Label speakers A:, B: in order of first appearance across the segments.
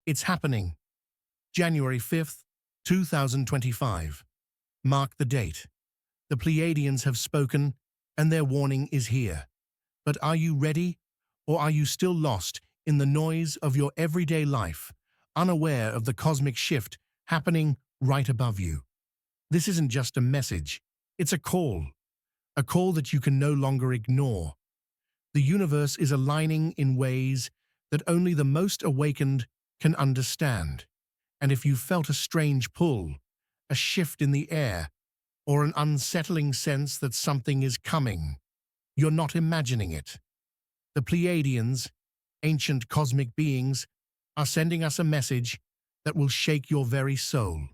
A: It's happening. January 5th, 2025. Mark the date. The Pleiadians have spoken, and their warning is here. But are you ready, or are you still lost in the noise of your everyday life, unaware of the cosmic shift happening right above you? This isn't just a message, it's a call that you can no longer ignore. The universe is aligning in ways that only the most awakened can understand. And if you felt a strange pull, a shift in the air, or an unsettling sense that something is coming, you're not imagining it. The Pleiadians, ancient cosmic beings, are sending us a message that will shake your very soul.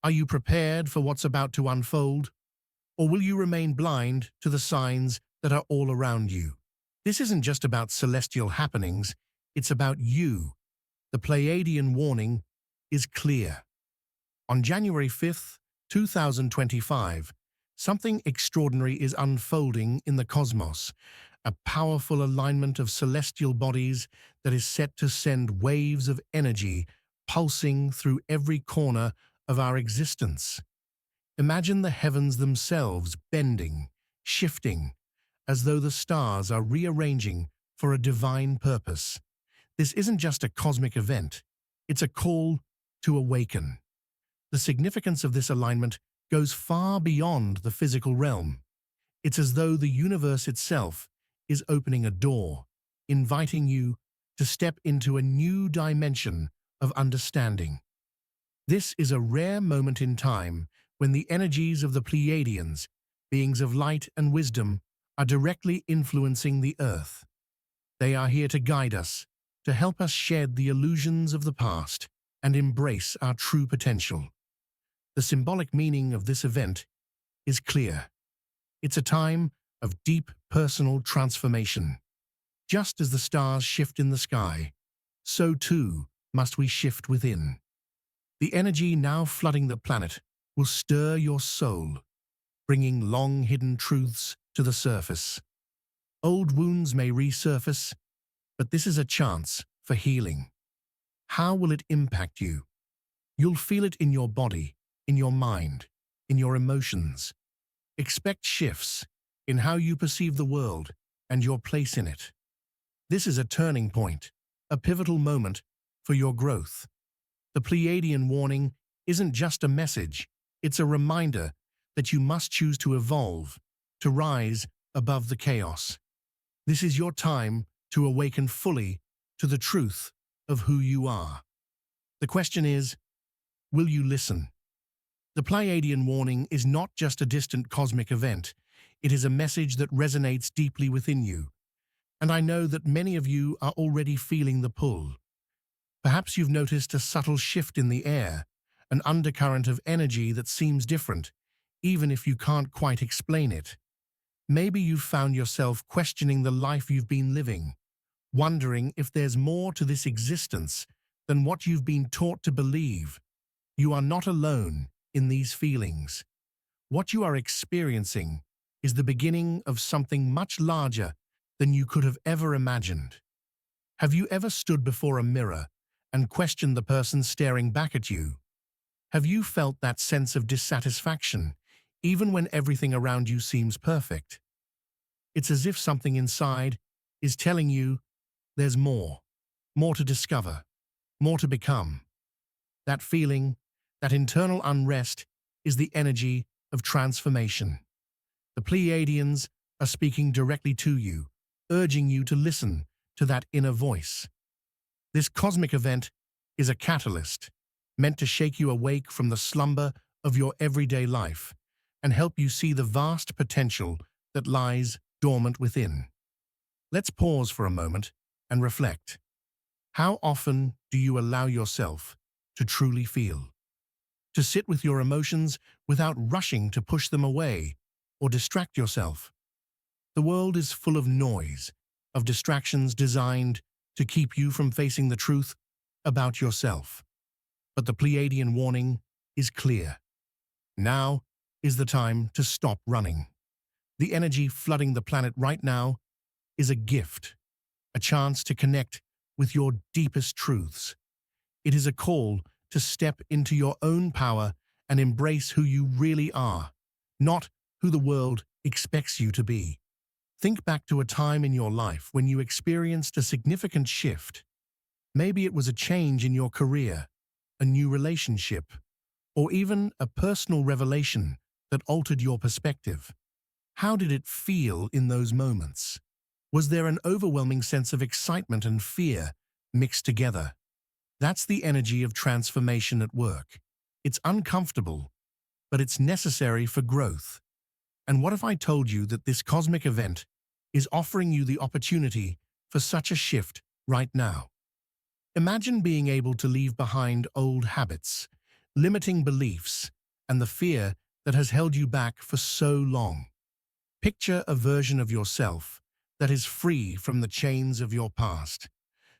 A: Are you prepared for what's about to unfold? Or will you remain blind to the signs that are all around you? This isn't just about celestial happenings, it's about you. The Pleiadian warning is clear. On January 5th, 2025, something extraordinary is unfolding in the cosmos, a powerful alignment of celestial bodies that is set to send waves of energy pulsing through every corner of our existence. Imagine the heavens themselves bending, shifting, as though the stars are rearranging for a divine purpose. This isn't just a cosmic event, it's a call to awaken. The significance of this alignment goes far beyond the physical realm. It's as though the universe itself is opening a door, inviting you to step into a new dimension of understanding. This is a rare moment in time when the energies of the Pleiadians, beings of light and wisdom, are directly influencing the Earth. They are here to guide us, to help us shed the illusions of the past and embrace our true potential. The symbolic meaning of this event is clear. It's a time of deep personal transformation. Just as the stars shift in the sky, so too must we shift within. The energy now flooding the planet will stir your soul, bringing long-hidden truths to the surface. Old wounds may resurface, but this is a chance for healing. How will it impact you? You'll feel it in your body, in your mind, in your emotions. Expect shifts in how you perceive the world and your place in it. This is a turning point, a pivotal moment for your growth. The Pleiadian warning isn't just a message, it's a reminder that you must choose to evolve, to rise above the chaos. This is your time to awaken fully to the truth of who you are. The question is, will you listen? The Pleiadian warning is not just a distant cosmic event, it is a message that resonates deeply within you. And I know that many of you are already feeling the pull. Perhaps you've noticed a subtle shift in the air, an undercurrent of energy that seems different, even if you can't quite explain it. Maybe you've found yourself questioning the life you've been living, wondering if there's more to this existence than what you've been taught to believe. You are not alone in these feelings. What you are experiencing is the beginning of something much larger than you could have ever imagined. Have you ever stood before a mirror and questioned the person staring back at you? Have you felt that sense of dissatisfaction, even when everything around you seems perfect? It's as if something inside is telling you there's more to discover, more to become. That feeling, that internal unrest, is the energy of transformation. The Pleiadians are speaking directly to you, urging you to listen to that inner voice. This cosmic event is a catalyst, meant to shake you awake from the slumber of your everyday life and help you see the vast potential that lies dormant within. Let's pause for a moment and reflect. How often do you allow yourself to truly feel? To sit with your emotions without rushing to push them away or distract yourself? The world is full of noise, of distractions designed to keep you from facing the truth about yourself. But the Pleiadian warning is clear. Now is the time to stop running. The energy flooding the planet right now is a gift, a chance to connect with your deepest truths. It is a call to step into your own power and embrace who you really are, not who the world expects you to be. Think back to a time in your life when you experienced a significant shift. Maybe it was a change in your career, a new relationship, or even a personal revelation that altered your perspective. How did it feel in those moments? Was there an overwhelming sense of excitement and fear mixed together? That's the energy of transformation at work. It's uncomfortable, but it's necessary for growth. And what if I told you that this cosmic event is offering you the opportunity for such a shift right now? Imagine being able to leave behind old habits, limiting beliefs, and the fear that has held you back for so long. Picture a version of yourself that is free from the chains of your past,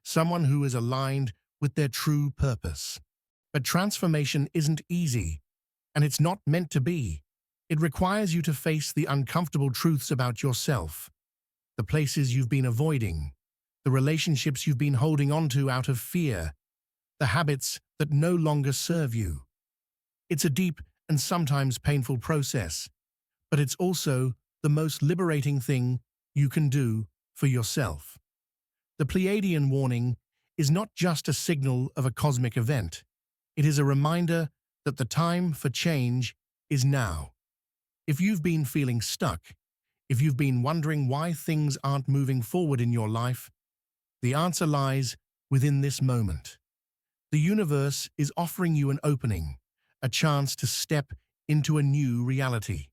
A: someone who is aligned with their true purpose. But transformation isn't easy, and it's not meant to be. It requires you to face the uncomfortable truths about yourself, the places you've been avoiding, the relationships you've been holding on to out of fear, the habits that no longer serve you. It's a deep and sometimes painful process, but it's also the most liberating thing you can do for yourself. The Pleiadian warning is not just a signal of a cosmic event. It is a reminder that the time for change is now. If you've been feeling stuck, if you've been wondering why things aren't moving forward in your life, the answer lies within this moment. The universe is offering you an opening, a chance to step into a new reality.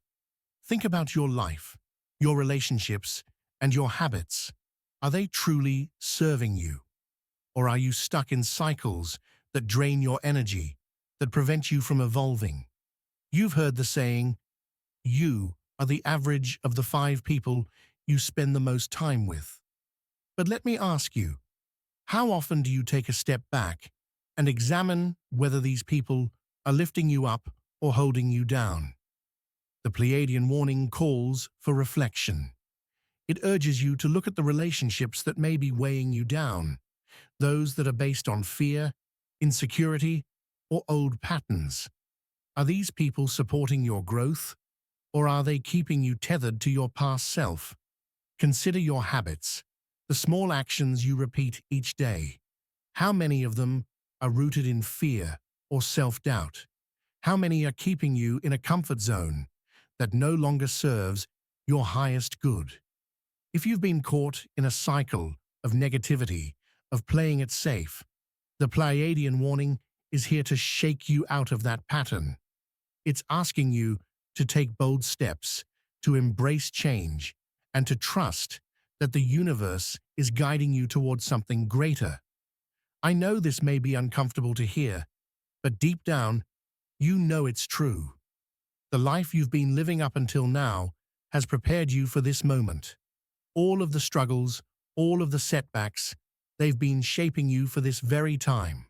A: Think about your life, your relationships, and your habits. Are they truly serving you? Or are you stuck in cycles that drain your energy, that prevent you from evolving? You've heard the saying, you are the average of the 5 people you spend the most time with. But let me ask you, how often do you take a step back and examine whether these people are lifting you up or holding you down? The Pleiadian warning calls for reflection. It urges you to look at the relationships that may be weighing you down, those that are based on fear, insecurity, or old patterns. Are these people supporting your growth, or are they keeping you tethered to your past self? Consider your habits, the small actions you repeat each day. How many of them are rooted in fear or self-doubt? How many are keeping you in a comfort zone that no longer serves your highest good? If you've been caught in a cycle of negativity, of playing it safe, the Pleiadian warning is here to shake you out of that pattern. It's asking you to take bold steps, to embrace change, and to trust that the universe is guiding you towards something greater. I know this may be uncomfortable to hear, but deep down, you know it's true. The life you've been living up until now has prepared you for this moment. All of the struggles, all of the setbacks, they've been shaping you for this very time.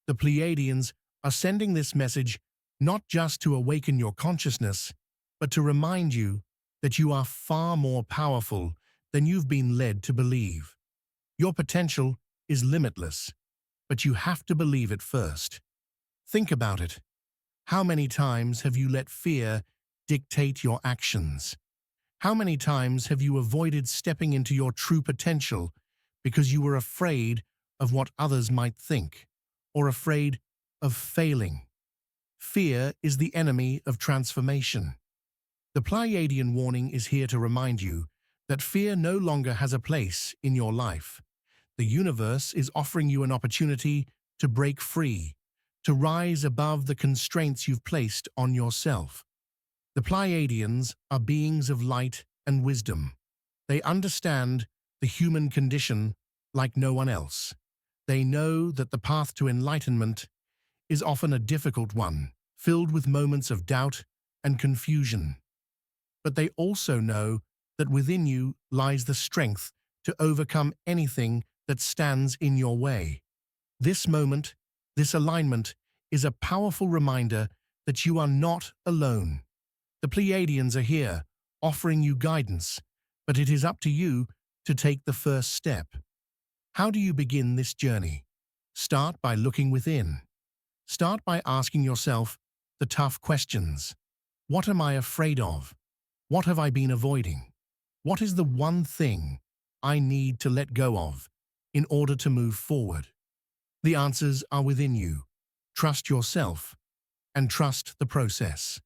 A: The Pleiadians are sending this message not just to awaken your consciousness, but to remind you that you are far more powerful than you've been led to believe. Your potential is limitless, but you have to believe it first. Think about it. How many times have you let fear dictate your actions? How many times have you avoided stepping into your true potential because you were afraid of what others might think, or afraid of failing? Fear is the enemy of transformation. The Pleiadian warning is here to remind you that fear no longer has a place in your life. The universe is offering you an opportunity to break free, to rise above the constraints you've placed on yourself. The Pleiadians are beings of light and wisdom. They understand the human condition like no one else. They know that the path to enlightenment is often a difficult one, filled with moments of doubt and confusion. But they also know that within you lies the strength to overcome anything that stands in your way. This moment, this alignment, is a powerful reminder that you are not alone. The Pleiadians are here, offering you guidance, but it is up to you to take the first step. How do you begin this journey? Start by looking within. Start by asking yourself the tough questions. What am I afraid of? What have I been avoiding? What is the one thing I need to let go of in order to move forward? The answers are within you. Trust yourself and trust the process.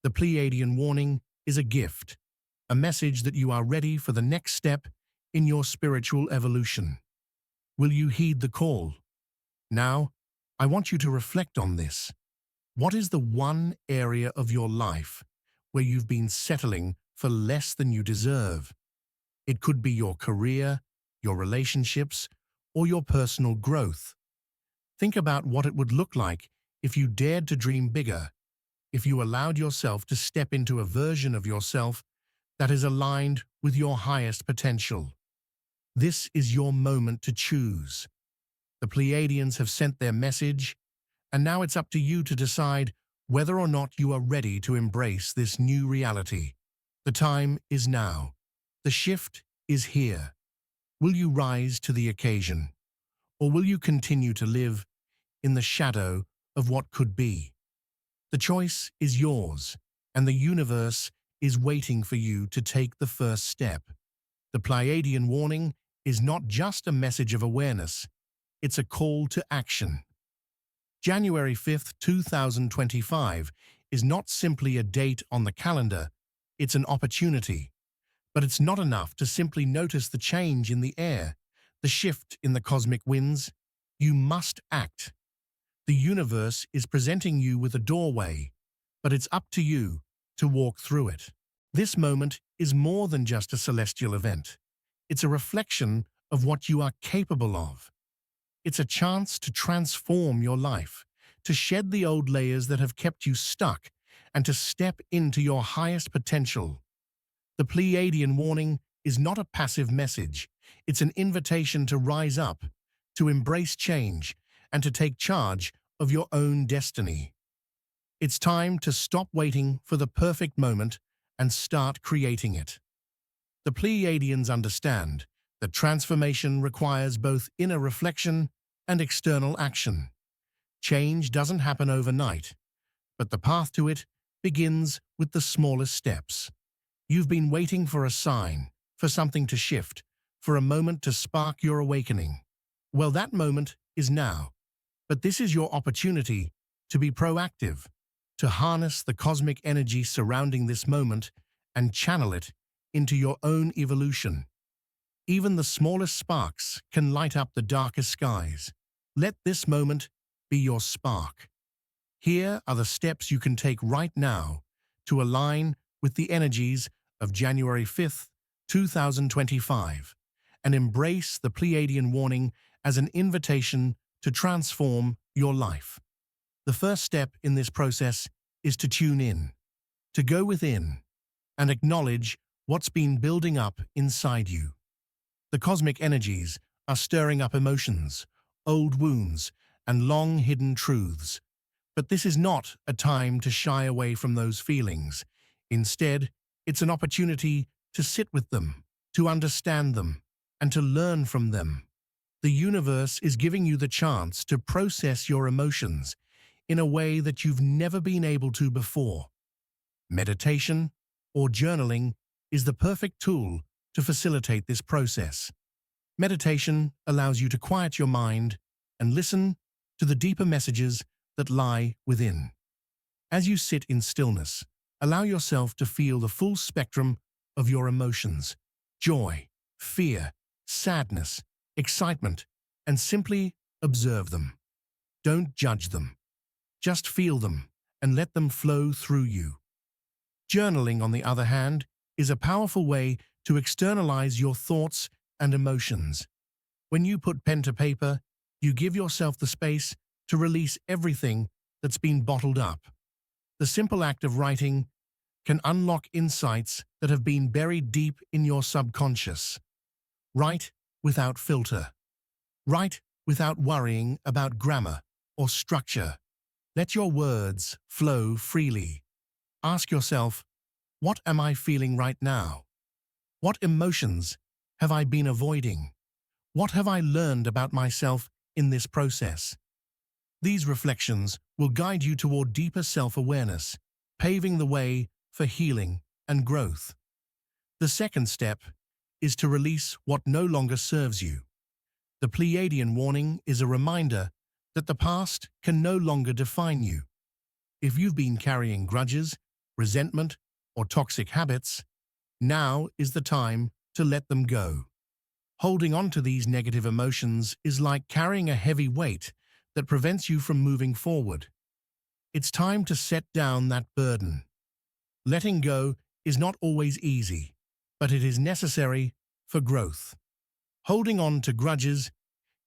A: The Pleiadian warning is a gift, a message that you are ready for the next step in your spiritual evolution. Will you heed the call? Now, I want you to reflect on this. What is the one area of your life where you've been settling for less than you deserve? It could be your career, your relationships, or your personal growth. Think about what it would look like if you dared to dream bigger, if you allowed yourself to step into a version of yourself that is aligned with your highest potential. This is your moment to choose. The Pleiadians have sent their message, and now it's up to you to decide whether or not you are ready to embrace this new reality. The time is now. The shift is here. Will you rise to the occasion, or will you continue to live in the shadow of what could be? The choice is yours, and the universe is waiting for you to take the first step. The Pleiadian warning is not just a message of awareness, it's a call to action. January 5th, 2025 is not simply a date on the calendar, it's an opportunity. But it's not enough to simply notice the change in the air, the shift in the cosmic winds. You must act. The universe is presenting you with a doorway, but it's up to you to walk through it. This moment is more than just a celestial event. It's a reflection of what you are capable of. It's a chance to transform your life, to shed the old layers that have kept you stuck, and to step into your highest potential. The Pleiadian warning is not a passive message. It's an invitation to rise up, to embrace change, and to take charge of your own destiny. It's time to stop waiting for the perfect moment and start creating it. The Pleiadians understand that transformation requires both inner reflection and external action. Change doesn't happen overnight, but the path to it begins with the smallest steps. You've been waiting for a sign, for something to shift, for a moment to spark your awakening. Well, that moment is now. But this is your opportunity to be proactive, to harness the cosmic energy surrounding this moment and channel it into your own evolution. Even the smallest sparks can light up the darkest skies. Let this moment be your spark. Here are the steps you can take right now to align with the energies of January 5th, 2025, and embrace the Pleiadian warning as an invitation to transform your life. The first step in this process is to tune in, to go within, and acknowledge what's been building up inside you. The cosmic energies are stirring up emotions, old wounds, and long-hidden truths. But this is not a time to shy away from those feelings. Instead, it's an opportunity to sit with them, to understand them, and to learn from them. The universe is giving you the chance to process your emotions in a way that you've never been able to before. Meditation or journaling is the perfect tool to facilitate this process. Meditation allows you to quiet your mind and listen to the deeper messages that lie within. As you sit in stillness, allow yourself to feel the full spectrum of your emotions: joy, fear, sadness, excitement, and simply observe them. Don't judge them. Just feel them and let them flow through you. Journaling, on the other hand, is a powerful way to externalize your thoughts and emotions. When you put pen to paper, you give yourself the space to release everything that's been bottled up. The simple act of writing can unlock insights that have been buried deep in your subconscious. Write without filter. Write without worrying about grammar or structure. Let your words flow freely. Ask yourself, what am I feeling right now? What emotions have I been avoiding? What have I learned about myself in this process. These reflections will guide you toward deeper self-awareness, paving the way for healing and growth. The second step is to release what no longer serves you. The Pleiadian warning is a reminder that the past can no longer define you. If you've been carrying grudges, resentment, or toxic habits, now is the time to let them go. Holding on to these negative emotions is like carrying a heavy weight that prevents you from moving forward. It's time to set down that burden. Letting go is not always easy, but it is necessary for growth. Holding on to grudges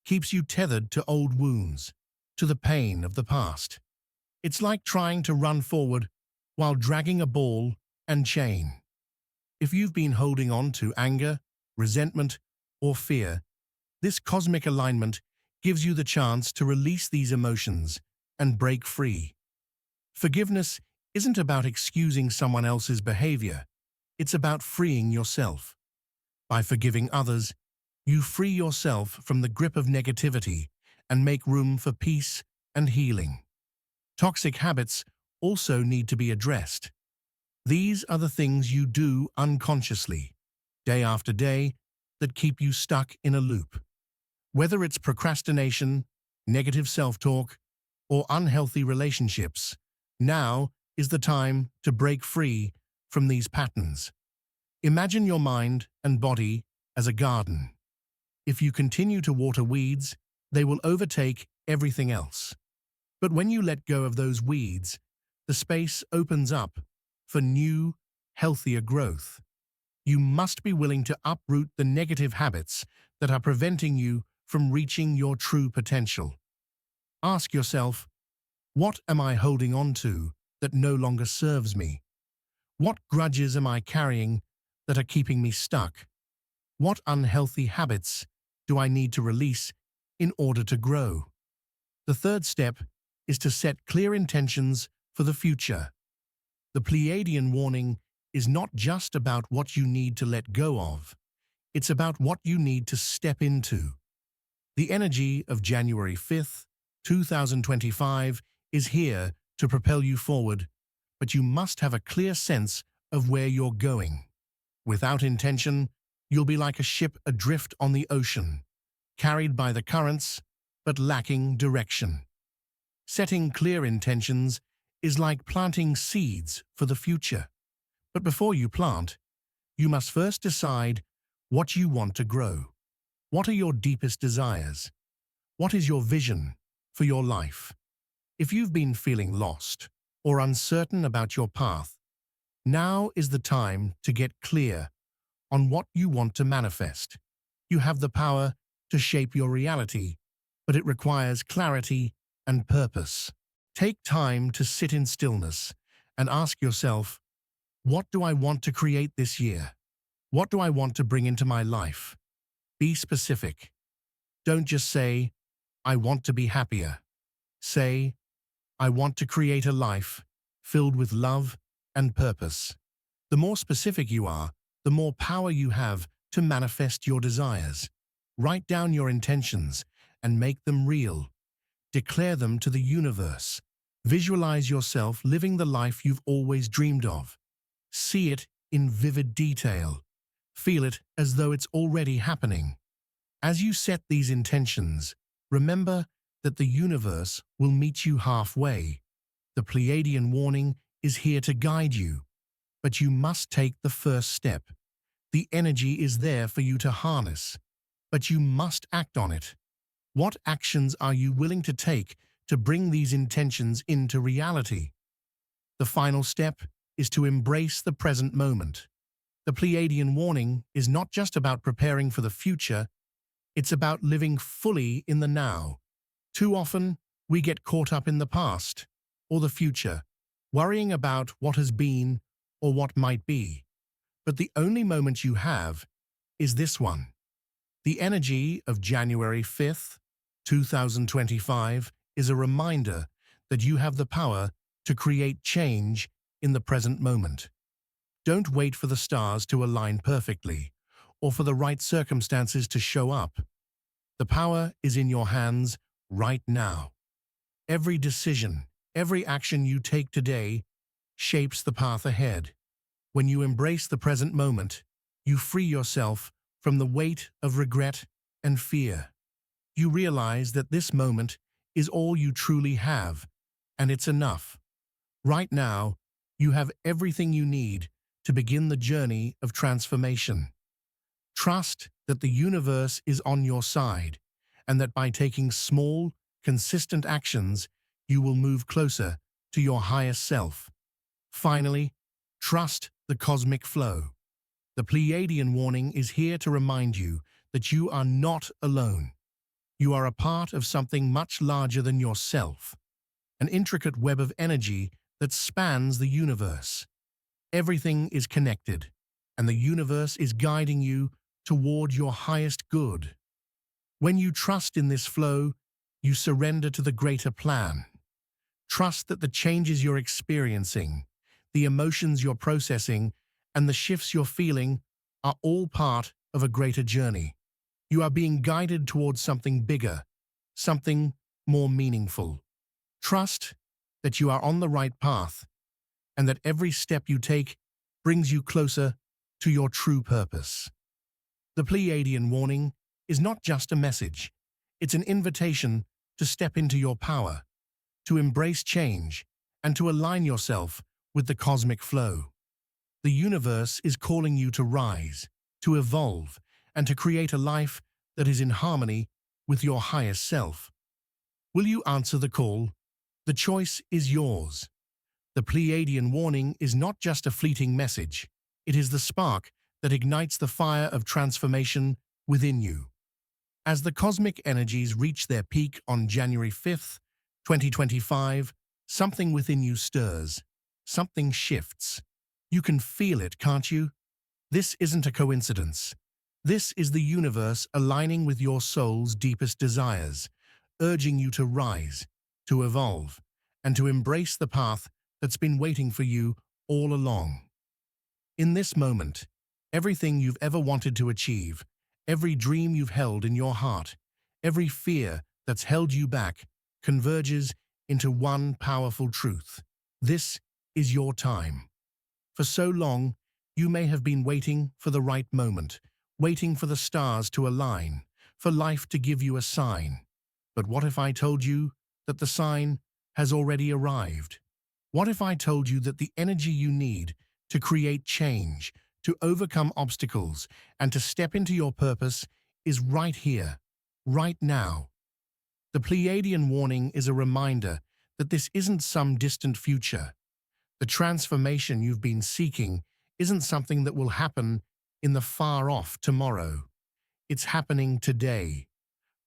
A: keeps you tethered to old wounds, to the pain of the past. It's like trying to run forward while dragging a ball and chain. If you've been holding on to anger, resentment, or fear, this cosmic alignment gives you the chance to release these emotions and break free. Forgiveness isn't about excusing someone else's behavior. It's about freeing yourself. By forgiving others, you free yourself from the grip of negativity and make room for peace and healing. Toxic habits also need to be addressed. These are the things you do unconsciously, day after day, that keep you stuck in a loop. Whether it's procrastination, negative self-talk, or unhealthy relationships, now is the time to break free from these patterns. Imagine your mind and body as a garden. If you continue to water weeds, they will overtake everything else. But when you let go of those weeds, the space opens up for new, healthier growth. You must be willing to uproot the negative habits that are preventing you from reaching your true potential. Ask yourself, what am I holding on to that no longer serves me? What grudges am I carrying that are keeping me stuck? What unhealthy habits do I need to release in order to grow? The third step is to set clear intentions for the future. The Pleiadian warning is not just about what you need to let go of. It's about what you need to step into. The energy of January 5th, 2025 is here to propel you forward, but you must have a clear sense of where you're going. Without intention, you'll be like a ship adrift on the ocean, carried by the currents, but lacking direction. Setting clear intentions is like planting seeds for the future. But before you plant, you must first decide what you want to grow. What are your deepest desires? What is your vision for your life? If you've been feeling lost or uncertain about your path, now is the time to get clear on what you want to manifest. You have the power to shape your reality, but it requires clarity and purpose. Take time to sit in stillness and ask yourself, what do I want to create this year? What do I want to bring into my life? Be specific. Don't just say, I want to be happier. Say, I want to create a life filled with love and purpose. The more specific you are, the more power you have to manifest your desires. Write down your intentions and make them real. Declare them to the universe. Visualize yourself living the life you've always dreamed of. See it in vivid detail. Feel it as though it's already happening. As you set these intentions, remember that the universe will meet you halfway. The Pleiadian warning is here to guide you, but you must take the first step. The energy is there for you to harness, but you must act on it. What actions are you willing to take to bring these intentions into reality? The final step is to embrace the present moment. The Pleiadian warning is not just about preparing for the future, it's about living fully in the now. Too often, we get caught up in the past or the future, worrying about what has been or what might be. But the only moment you have is this one. The energy of January 5th, 2025 is a reminder that you have the power to create change in the present moment. Don't wait for the stars to align perfectly or for the right circumstances to show up. The power is in your hands right now. Every decision, every action you take today shapes the path ahead. When you embrace the present moment, you free yourself from the weight of regret and fear. You realize that this moment is all you truly have, and it's enough. Right now, you have everything you need to begin the journey of transformation. Trust that the universe is on your side, and that by taking small, consistent actions, you will move closer to your highest self. Finally, trust the cosmic flow. The Pleiadian warning is here to remind you that you are not alone. You are a part of something much larger than yourself, an intricate web of energy that spans the universe. Everything is connected, and the universe is guiding you toward your highest good. When you trust in this flow, you surrender to the greater plan. Trust that the changes you're experiencing, the emotions you're processing, and the shifts you're feeling are all part of a greater journey. You are being guided towards something bigger, something more meaningful. Trust that you are on the right path, and that every step you take brings you closer to your true purpose. The Pleiadian warning is not just a message. It's an invitation to step into your power, to embrace change, and to align yourself with the cosmic flow. The universe is calling you to rise, to evolve, and to create a life that is in harmony with your highest self. Will you answer the call? The choice is yours. The Pleiadian warning is not just a fleeting message. It is the spark that ignites the fire of transformation within you. As the cosmic energies reach their peak on January 5th, 2025, something within you stirs. Something shifts. You can feel it, can't you? This isn't a coincidence. This is the universe aligning with your soul's deepest desires, urging you to rise, to evolve, and to embrace the path that's been waiting for you all along. In this moment, everything you've ever wanted to achieve, every dream you've held in your heart, every fear that's held you back, converges into one powerful truth. This is your time. For so long, you may have been waiting for the right moment, waiting for the stars to align, for life to give you a sign. But what if I told you that the sign has already arrived? What if I told you that the energy you need to create change, to overcome obstacles, and to step into your purpose is right here, right now? The Pleiadian warning is a reminder that this isn't some distant future. The transformation you've been seeking isn't something that will happen in the far-off tomorrow. It's happening today,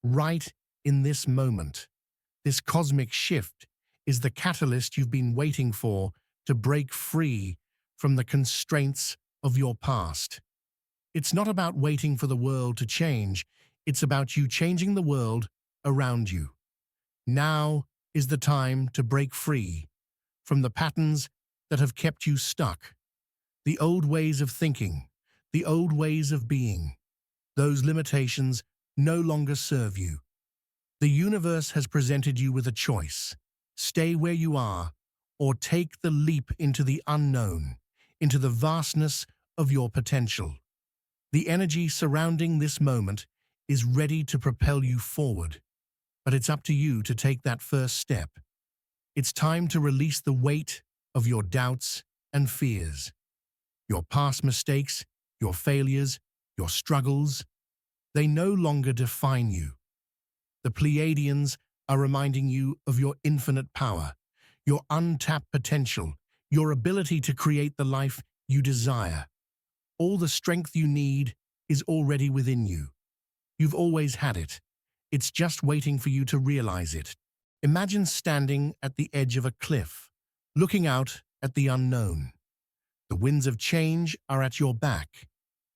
A: right in this moment. This cosmic shift is the catalyst you've been waiting for to break free from the constraints of your past. It's not about waiting for the world to change, it's about you changing the world around you. Now is the time to break free from the patterns that have kept you stuck, the old ways of thinking, the old ways of being. Those limitations no longer serve you. The universe has presented you with a choice. Stay where you are, or take the leap into the unknown, into the vastness of your potential. The energy surrounding this moment is ready to propel you forward, but it's up to you to take that first step. It's time to release the weight of your doubts and fears. Your past mistakes, your failures, your struggles, they no longer define you. The Pleiadians are reminding you of your infinite power, your untapped potential, your ability to create the life you desire. All the strength you need is already within you. You've always had it. It's just waiting for you to realize it. Imagine standing at the edge of a cliff, looking out at the unknown. The winds of change are at your back.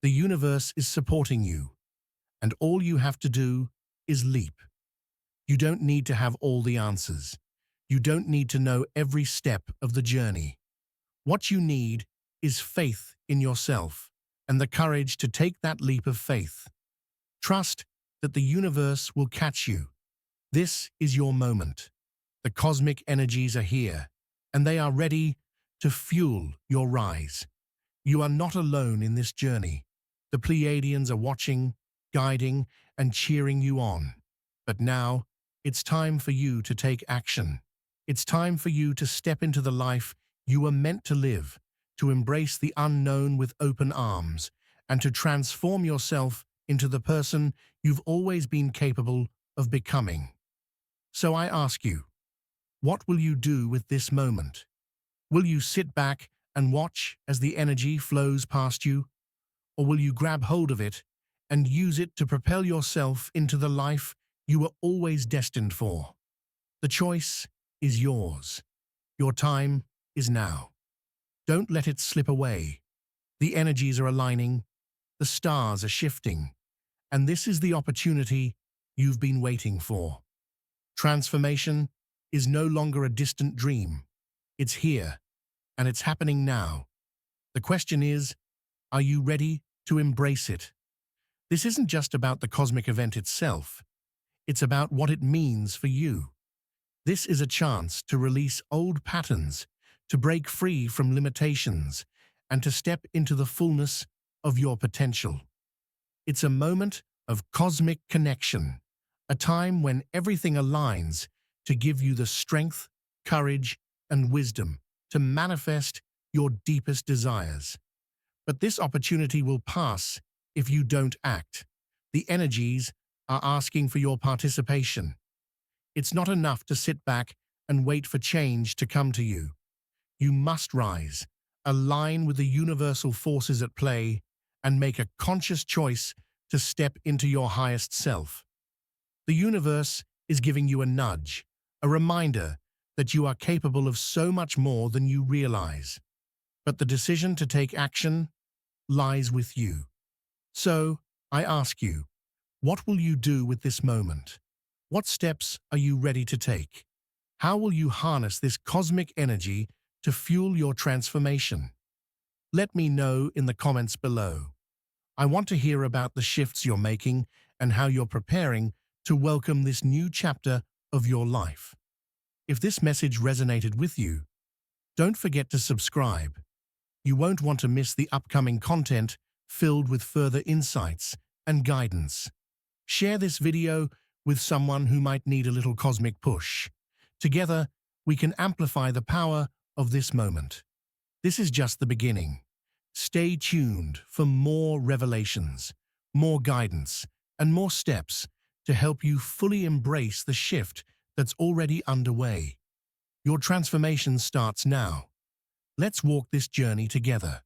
A: The universe is supporting you, and all you have to do is leap. You don't need to have all the answers. You don't need to know every step of the journey. What you need is faith in yourself and the courage to take that leap of faith. Trust that the universe will catch you. This is your moment. The cosmic energies are here, and they are ready to fuel your rise. You are not alone in this journey. The Pleiadians are watching, guiding, and cheering you on. But now, it's time for you to take action. It's time for you to step into the life you were meant to live, to embrace the unknown with open arms, and to transform yourself into the person you've always been capable of becoming. So I ask you, what will you do with this moment? Will you sit back and watch as the energy flows past you? Or will you grab hold of it and use it to propel yourself into the life you were always destined for? The choice is yours. Your time is now. Don't let it slip away. The energies are aligning, the stars are shifting, and this is the opportunity you've been waiting for. Transformation is no longer a distant dream. It's here, and it's happening now. The question is, are you ready to embrace it? This isn't just about the cosmic event itself. It's about what it means for you. This is a chance to release old patterns, to break free from limitations, and to step into the fullness of your potential. It's a moment of cosmic connection, a time when everything aligns to give you the strength, courage, and wisdom to manifest your deepest desires. But this opportunity will pass if you don't act. The energies are asking for your participation. It's not enough to sit back and wait for change to come to you. You must rise, align with the universal forces at play, and make a conscious choice to step into your highest self. The universe is giving you a nudge, a reminder that you are capable of so much more than you realize. But the decision to take action lies with you. So, I ask you, what will you do with this moment? What steps are you ready to take? How will you harness this cosmic energy to fuel your transformation? Let me know in the comments below. I want to hear about the shifts you're making and how you're preparing to welcome this new chapter of your life. If this message resonated with you, don't forget to subscribe. You won't want to miss the upcoming content filled with further insights and guidance. Share this video with someone who might need a little cosmic push. Together, we can amplify the power of this moment. This is just the beginning. Stay tuned for more revelations, more guidance, and more steps to help you fully embrace the shift that's already underway. Your transformation starts now. Let's walk this journey together.